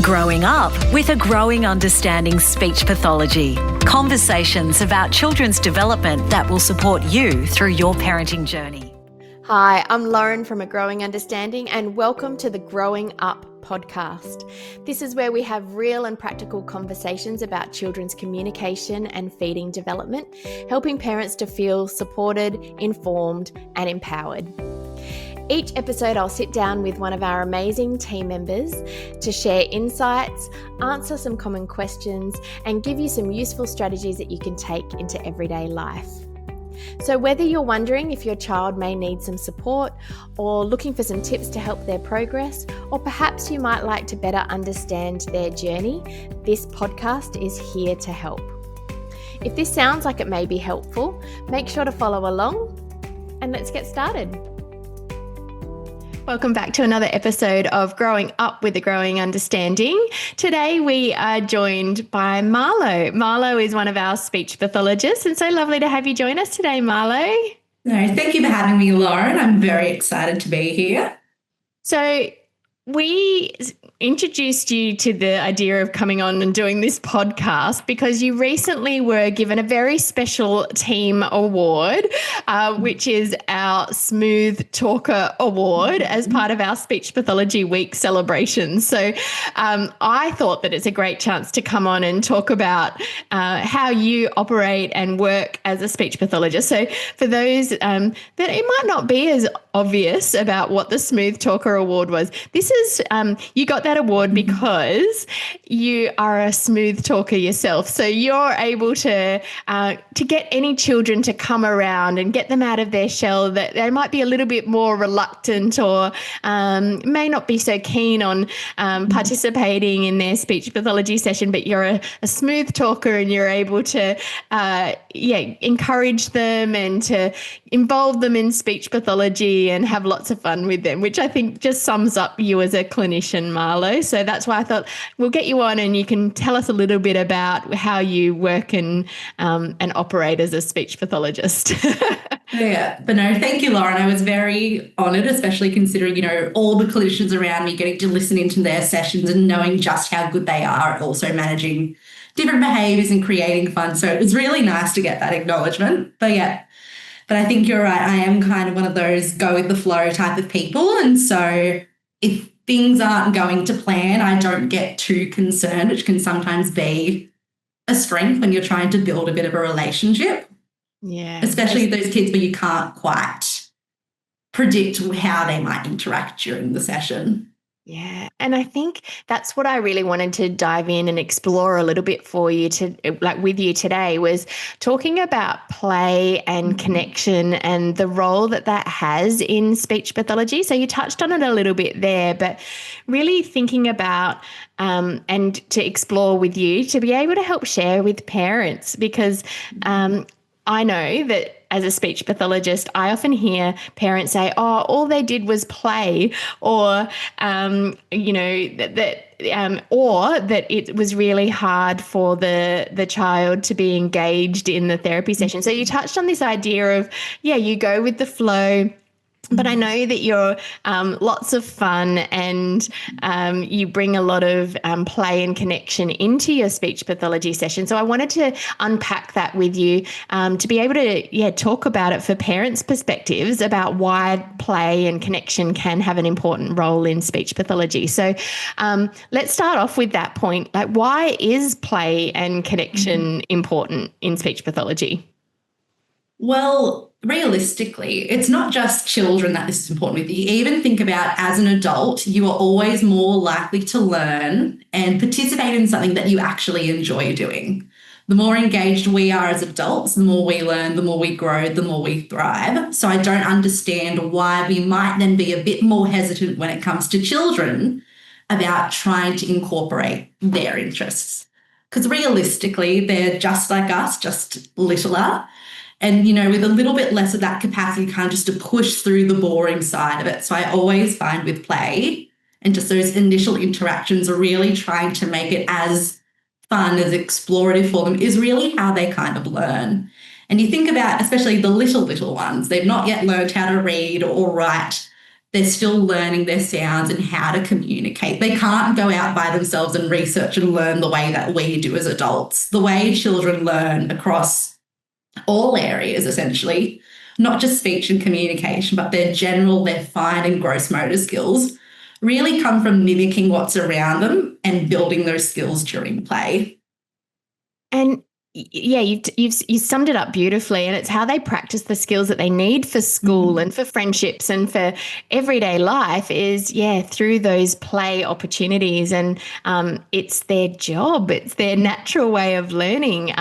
Growing up with a growing understanding speech pathology. Conversations about children's development that will support you through your parenting journey. Hi, I'm Lauren from A Growing Understanding, and welcome to the Growing Up podcast. This is where we have real and practical conversations about children's communication and feeding development, helping parents to feel supported, informed, and empowered. Each episode, I'll sit down with one of our amazing team members to share insights, answer some common questions, and give you some useful strategies that you can take into everyday life. So whether you're wondering if your child may need some support or looking for some tips to help their progress, or perhaps you might like to better understand their journey, this podcast is here to help. If this sounds like it may be helpful, make sure to follow along and let's get started. Welcome back to another episode of Growing Up with a Growing Understanding. Today we are joined by Marlowe. Marlowe is one of our speech pathologists, and so lovely to have you join us today, Marlowe. No, thank you for having me, Lauren. I'm very excited to be here. So we introduced you to the idea of coming on and doing this podcast because you recently were given a very special team award, which is our Smooth Talker Award as part of our Speech Pathology Week celebration. So I thought that it's a great chance to come on and talk about how you operate and work as a speech pathologist. So for those that it might not be as obvious about what the Smooth Talker Award was, this is you got that award because you are a smooth talker yourself. So you're able to get any children to come around and get them out of their shell that they might be a little bit more reluctant or may not be so keen on participating in their speech pathology session, but you're a smooth talker and you're able to encourage them and to involve them in speech pathology and have lots of fun with them, which I think just sums up you as a clinician, Marlowe. So that's why I thought we'll get you on and you can tell us a little bit about how you work and operate as a speech pathologist. Yeah, but no, thank you, Lauren. I was very honoured, especially considering, all the clinicians around me getting to listen into their sessions and knowing just how good they are at also managing different behaviours and creating fun. So it was really nice to get that acknowledgement. But I think you're right. I am kind of one of those go with the flow type of people. And so if things aren't going to plan, I don't get too concerned, which can sometimes be a strength when you're trying to build a bit of a relationship. Yeah. Especially those kids where you can't quite predict how they might interact during the session. Yeah. And I think that's what I really wanted to dive in and explore a little bit for you with you today was talking about play and connection and the role that has in speech pathology. So you touched on it a little bit there, but really thinking about and to explore with you to be able to help share with parents because I know that as a speech pathologist, I often hear parents say, "Oh, all they did was play," or or that it was really hard for the child to be engaged in the therapy session. So you touched on this idea of, you go with the flow. But I know that you're lots of fun and you bring a lot of play and connection into your speech pathology session. So I wanted to unpack that with you to be able to talk about it for parents' perspectives about why play and connection can have an important role in speech pathology. So let's start off with that point. Like, why is play and connection important in speech pathology? Well, realistically, it's not just children that this is important with. You even think about as an adult, you are always more likely to learn and participate in something that you actually enjoy doing. The more engaged we are as adults, the more we learn, the more we grow, the more we thrive. So I don't understand why we might then be a bit more hesitant when it comes to children about trying to incorporate their interests. Because realistically, they're just like us, just littler. And, with a little bit less of that capacity kind of just to push through the boring side of it. So I always find with play and just those initial interactions are really trying to make it as fun, as explorative for them is really how they kind of learn. And you think about especially the little ones, they've not yet learned how to read or write. they're still learning their sounds and how to communicate. They can't go out by themselves and research and learn the way that we do as adults. The way children learn across all areas, essentially, not just speech and communication, but their fine and gross motor skills really come from mimicking what's around them and building those skills during play. And yeah, you've summed it up beautifully, and it's how they practice the skills that they need for school and for friendships and for everyday life is, through those play opportunities. And it's their job, it's their natural way of learning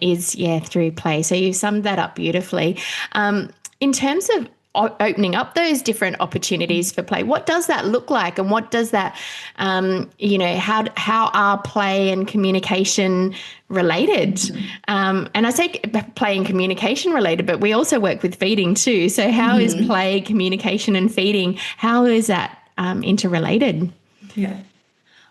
is through play. So you summed that up beautifully. In terms of opening up those different opportunities for play, what does that look like, and what does that, how are play and communication related? And I say play and communication related, but we also work with feeding too. So how is play, communication and feeding, how is that interrelated? Yeah.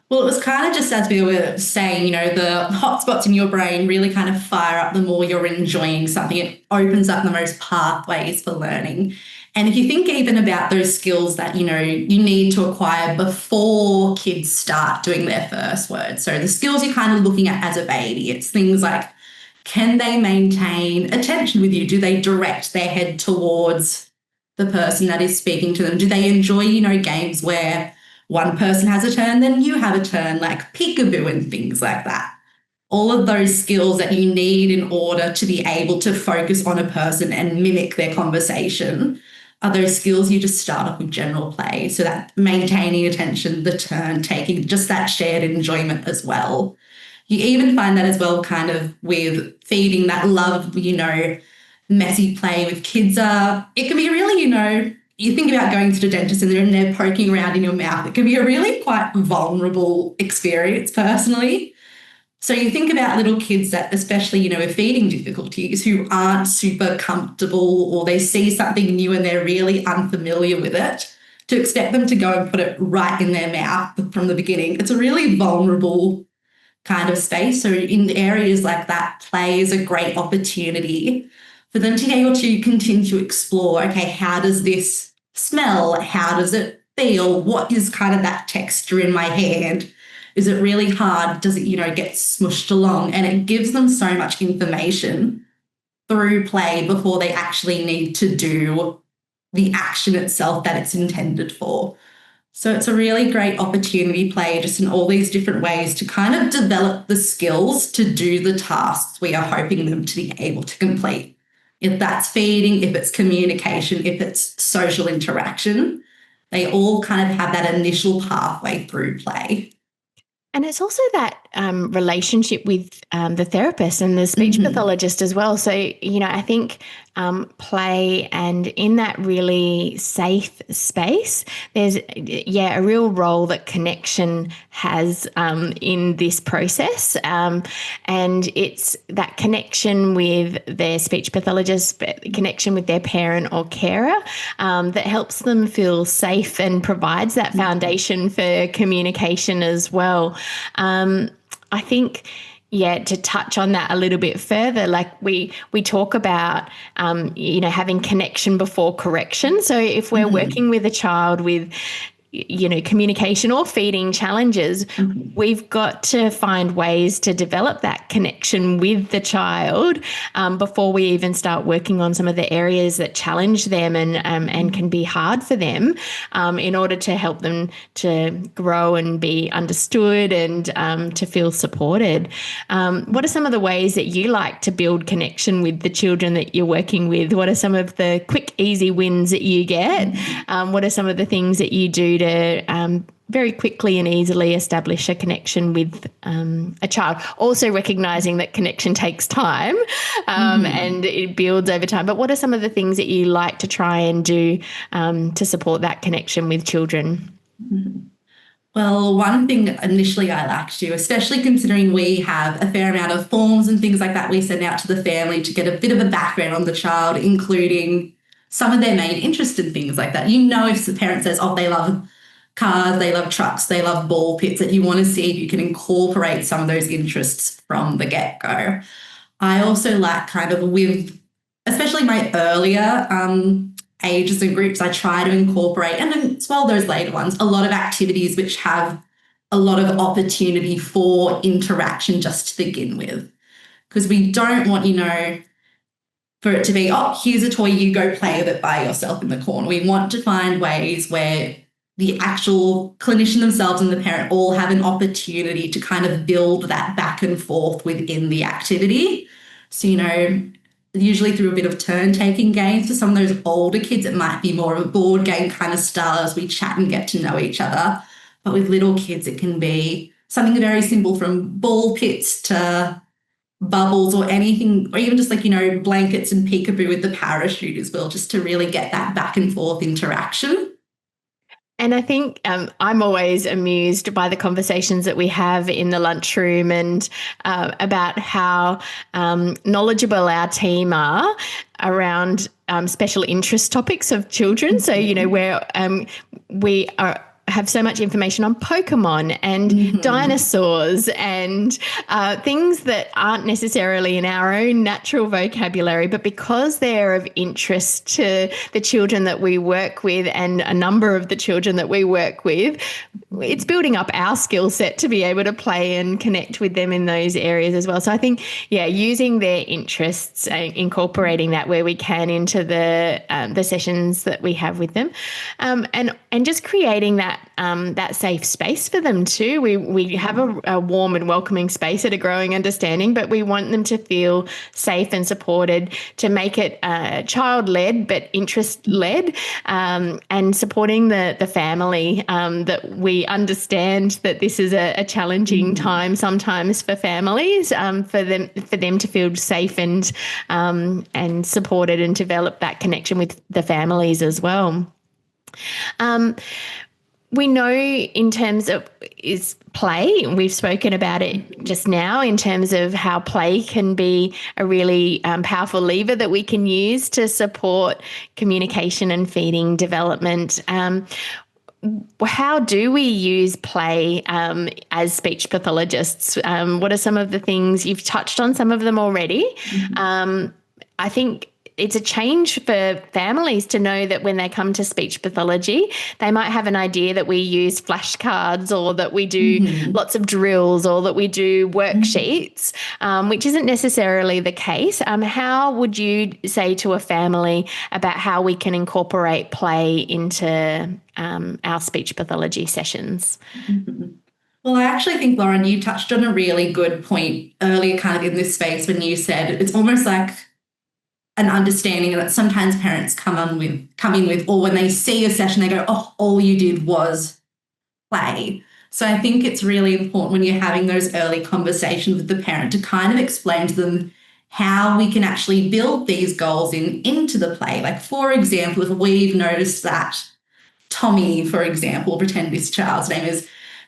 Well, it was kind of just as we were saying, the hotspots in your brain really kind of fire up the more you're enjoying something. It opens up the most pathways for learning. And if you think even about those skills that, you need to acquire before kids start doing their first words. So the skills you're kind of looking at as a baby, it's things like, can they maintain attention with you? Do they direct their head towards the person that is speaking to them? Do they enjoy, games where one person has a turn, then you have a turn, like peekaboo and things like that? All of those skills that you need in order to be able to focus on a person and mimic their conversation are those skills you just start off with general play. So that maintaining attention, the turn taking, just that shared enjoyment as well. You even find that as well kind of with feeding, that love, messy play with kids. It can be really, you think about going to the dentist and they're poking around in your mouth. It can be a really quite vulnerable experience personally. So you think about little kids that, especially, with feeding difficulties, who aren't super comfortable, or they see something new and they're really unfamiliar with it, to expect them to go and put it right in their mouth from the beginning. It's a really vulnerable kind of space. So in areas like that, play is a great opportunity for them to be able to continue to explore, okay, how does this smell? How does it feel? What is kind of that texture in my hand? Is it really hard? Does it, get smushed along? And it gives them so much information through play before they actually need to do the action itself that it's intended for. So it's a really great opportunity, play, just in all these different ways to kind of develop the skills to do the tasks we are hoping them to be able to complete. If that's feeding, if it's communication, if it's social interaction, they all kind of have that initial pathway through play. And it's also that relationship with the therapist and the speech pathologist as well. So, I think play, and in that really safe space, there's, a real role that connection has in this process. And it's that connection with their speech pathologist, connection with their parent or carer that helps them feel safe and provides that foundation for communication as well. I think, to touch on that a little bit further, like we talk about, having connection before correction. So if we're working with a child with, communication or feeding challenges, we've got to find ways to develop that connection with the child before we even start working on some of the areas that challenge them and can be hard for them, in order to help them to grow and be understood and to feel supported. What are some of the ways that you like to build connection with the children that you're working with? What are some of the quick, easy wins that you get? What are some of the things that you do to very quickly and easily establish a connection with a child? Also recognizing that connection takes time and it builds over time. But what are some of the things that you like to try and do to support that connection with children? Well, one thing initially I like to do, especially considering we have a fair amount of forms and things like that we send out to the family to get a bit of a background on the child, including some of their main interests and things like that. If the parent says, they love cars, they love trucks, they love ball pits, that you want to see if you can incorporate some of those interests from the get-go. I also like kind of with, especially my earlier ages and groups, I try to incorporate, and then as well those later ones, a lot of activities which have a lot of opportunity for interaction just to begin with. Because we don't want, for it to be, oh, here's a toy, you go play with it by yourself in the corner. We want to find ways where the actual clinician themselves and the parent all have an opportunity to kind of build that back and forth within the activity. So, usually through a bit of turn-taking games. For some of those older kids, it might be more of a board game kind of style as we chat and get to know each other. But with little kids, it can be something very simple from ball pits to bubbles or anything, or even just blankets and peekaboo with the parachute as well, just to really get that back and forth interaction. And I think I'm always amused by the conversations that we have in the lunchroom and about how knowledgeable our team are around special interest topics of children. So, where we have so much information on Pokemon and dinosaurs and things that aren't necessarily in our own natural vocabulary, but because they're of interest to the children that we work with and a number of the children that we work with, it's building up our skill set to be able to play and connect with them in those areas as well. So I think, using their interests, incorporating that where we can into the sessions that we have with them, and just creating that safe space for them too. We have a warm and welcoming space at A Growing Understanding, but we want them to feel safe and supported, to make it child-led but interest-led, and supporting the family, that we understand that this is a challenging time sometimes for families, for them to feel safe and supported and develop that connection with the families as well. We know in terms of is play, we've spoken about it just now in terms of how play can be a really powerful lever that we can use to support communication and feeding development. How do we use play as speech pathologists? What are some of the things? You've touched on some of them already. I think it's a change for families to know that when they come to speech pathology, they might have an idea that we use flashcards or that we do lots of drills or that we do worksheets, which isn't necessarily the case. How would you say to a family about how we can incorporate play into our speech pathology sessions? Well, I actually think, Lauren, you touched on a really good point earlier kind of in this space when you said it's almost like an understanding that sometimes parents come in with, or when they see a session, they go, oh, all you did was play. So I think it's really important when you're having those early conversations with the parent to kind of explain to them how we can actually build these goals into the play. Like, for example, if we've noticed that Tommy, for example, pretend this child's name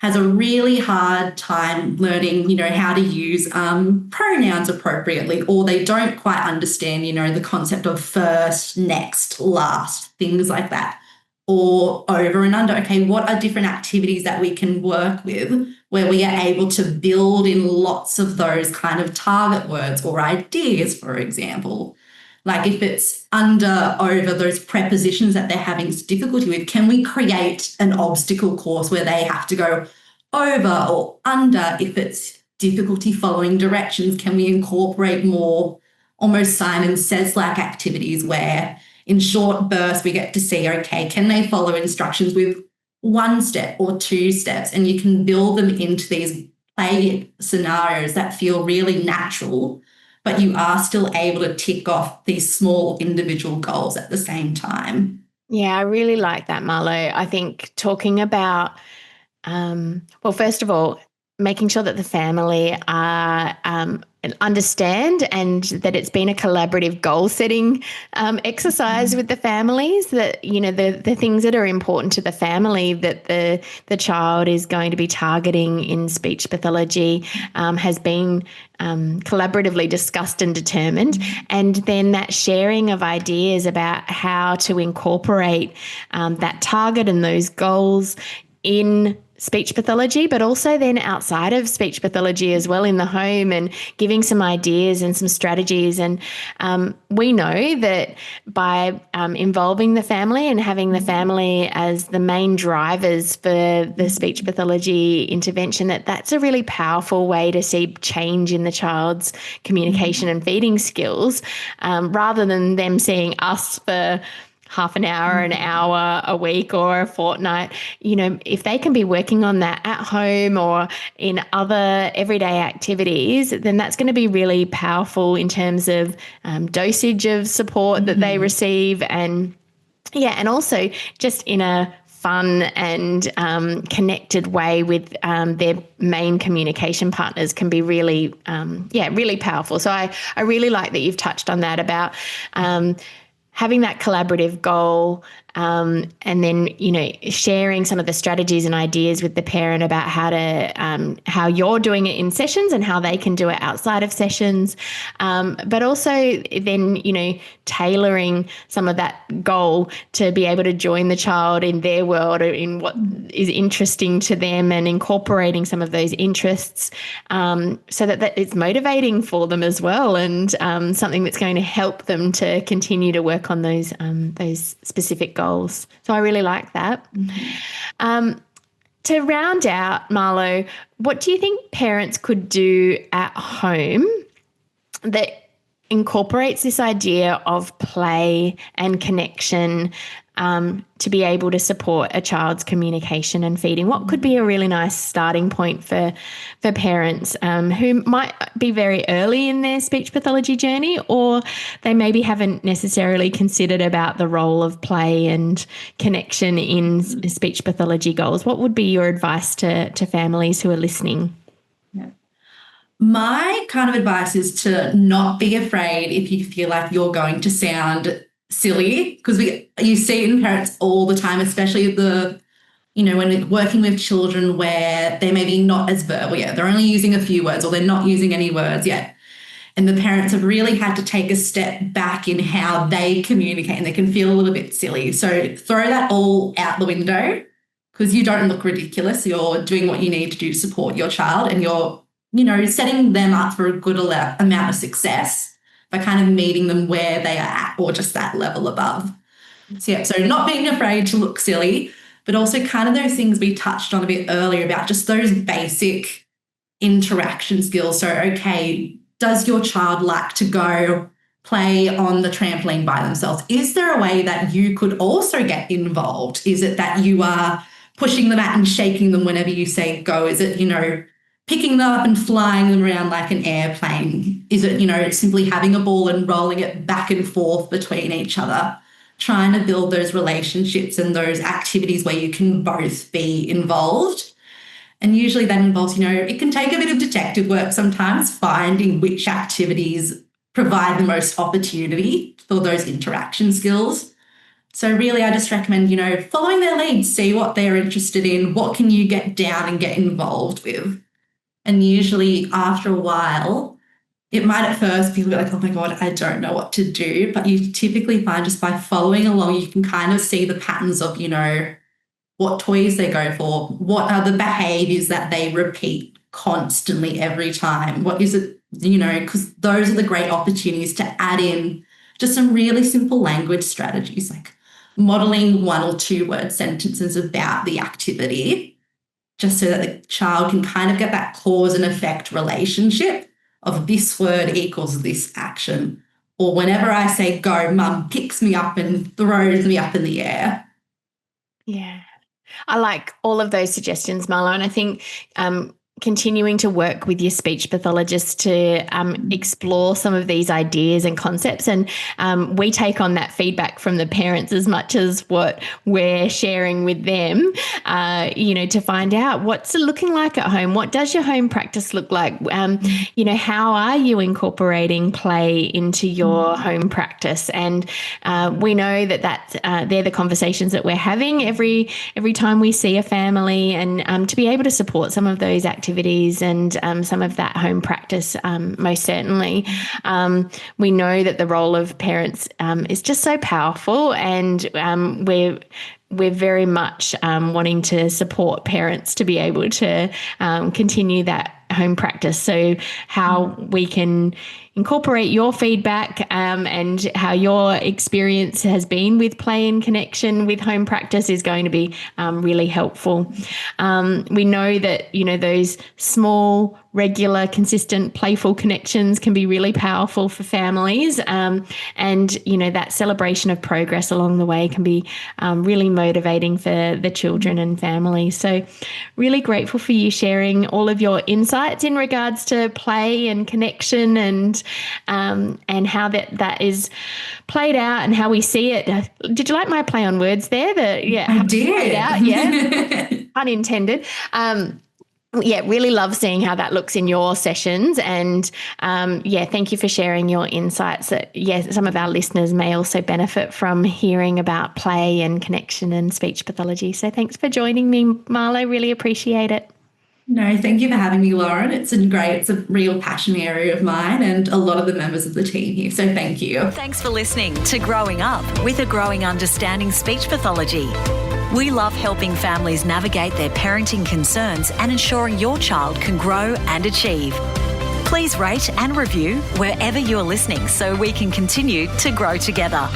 has a really hard time learning, how to use pronouns appropriately, or they don't quite understand, the concept of first, next, last, things like that, or over and under. Okay, what are different activities that we can work with where we are able to build in lots of those kind of target words or ideas, for example? Like if it's under, over, those prepositions that they're having difficulty with, can we create an obstacle course where they have to go over or under? If it's difficulty following directions, can we incorporate more almost Simon Says-like activities where in short bursts we get to see, okay, can they follow instructions with one step or two steps? And you can build them into these play scenarios that feel really natural, but you are still able to tick off these small individual goals at the same time. Yeah, I really like that, Marlowe. I think talking about, well, first of all, making sure that the family are understand and that it's been a collaborative goal-setting exercise with the families, that, the things that are important to the family that the child is going to be targeting in speech pathology has been collaboratively discussed and determined, and then that sharing of ideas about how to incorporate that target and those goals in speech pathology, but also then outside of speech pathology as well in the home, and giving some ideas and some strategies. And we know that by involving the family and having the family as the main drivers for the speech pathology intervention, that's a really powerful way to see change in the child's communication and feeding skills, rather than them seeing us for half an hour, an hour a week or a fortnight. If they can be working on that at home or in other everyday activities, then that's going to be really powerful in terms of dosage of support that they receive, and also just in a fun and connected way with their main communication partners can be really, really powerful. So I really like that you've touched on that about having that collaborative goal, and then, sharing some of the strategies and ideas with the parent about how you're doing it in sessions and how they can do it outside of sessions. But also then, tailoring some of that goal to be able to join the child in their world or in what is interesting to them, and incorporating some of those interests, so that it's motivating for them as well, and something that's going to help them to continue to work on those specific goals. So I really like that. To round out, Marlowe, what do you think parents could do at home that incorporates this idea of play and connection, to be able to support a child's communication and feeding? What could be a really nice starting point for parents who might be very early in their speech pathology journey, or they maybe haven't necessarily considered about the role of play and connection in speech pathology goals? What would be your advice to families who are listening? My kind of advice is to not be afraid if you feel like you're going to sound silly, because you see it in parents all the time, especially when we're working with children where they may be not as verbal yet. They're only using a few words, or they're not using any words yet. And the parents have really had to take a step back in how they communicate, and they can feel a little bit silly. So throw that all out the window, because you don't look ridiculous. You're doing what you need to do to support your child, and you're setting them up for a good amount of success by kind of meeting them where they are at, or just that level above. So not being afraid to look silly, but also kind of those things we touched on a bit earlier about just those basic interaction skills. So, okay, does your child like to go play on the trampoline by themselves? Is there a way that you could also get involved? Is it that you are pushing them out and shaking them whenever you say go? Is it, picking them up and flying them around like an airplane? Is it, simply having a ball and rolling it back and forth between each other? Trying to build those relationships and those activities where you can both be involved. And usually that involves, it can take a bit of detective work sometimes, finding which activities provide the most opportunity for those interaction skills. So really, I just recommend, following their lead, see what they're interested in, what can you get down and get involved with. And usually after a while, it might at first be like, oh my God, I don't know what to do. But you typically find just by following along, you can kind of see the patterns of, what toys they go for, what are the behaviours that they repeat constantly every time. What is it, because those are the great opportunities to add in just some really simple language strategies, like modelling 1 or 2 word sentences about the activity, just so that the child can kind of get that cause and effect relationship of this word equals this action. Or whenever I say go, mum picks me up and throws me up in the air. Yeah. I like all of those suggestions, Marlowe, and I think continuing to work with your speech pathologist to explore some of these ideas and concepts. And we take on that feedback from the parents as much as what we're sharing with them, to find out what's it looking like at home. What does your home practice look like? How are you incorporating play into your home practice? And we know that they're the conversations that we're having every time we see a family, and to be able to support some of those activities activities and some of that home practice, most certainly. We know that the role of parents is just so powerful, and we're very much wanting to support parents to be able to continue that home practice. So how we can incorporate your feedback and how your experience has been with play and connection with home practice is going to be really helpful. We know that, those small, regular, consistent, playful connections can be really powerful for families. And, that celebration of progress along the way can be really motivating for the children and families. So really grateful for you sharing all of your insights in regards to play and connection and how that is played out and how we see it. Did you like my play on words there? I did. Yeah, unintended. Really love seeing how that looks in your sessions. And thank you for sharing your insights. Some of our listeners may also benefit from hearing about play and connection and speech pathology. So thanks for joining me, Marlowe. Really appreciate it. No, thank you for having me, Lauren. It's a real passion area of mine and a lot of the members of the team here. So thank you. Thanks for listening to Growing Up with a Growing Understanding Speech Pathology. We love helping families navigate their parenting concerns and ensuring your child can grow and achieve. Please rate and review wherever you're listening so we can continue to grow together.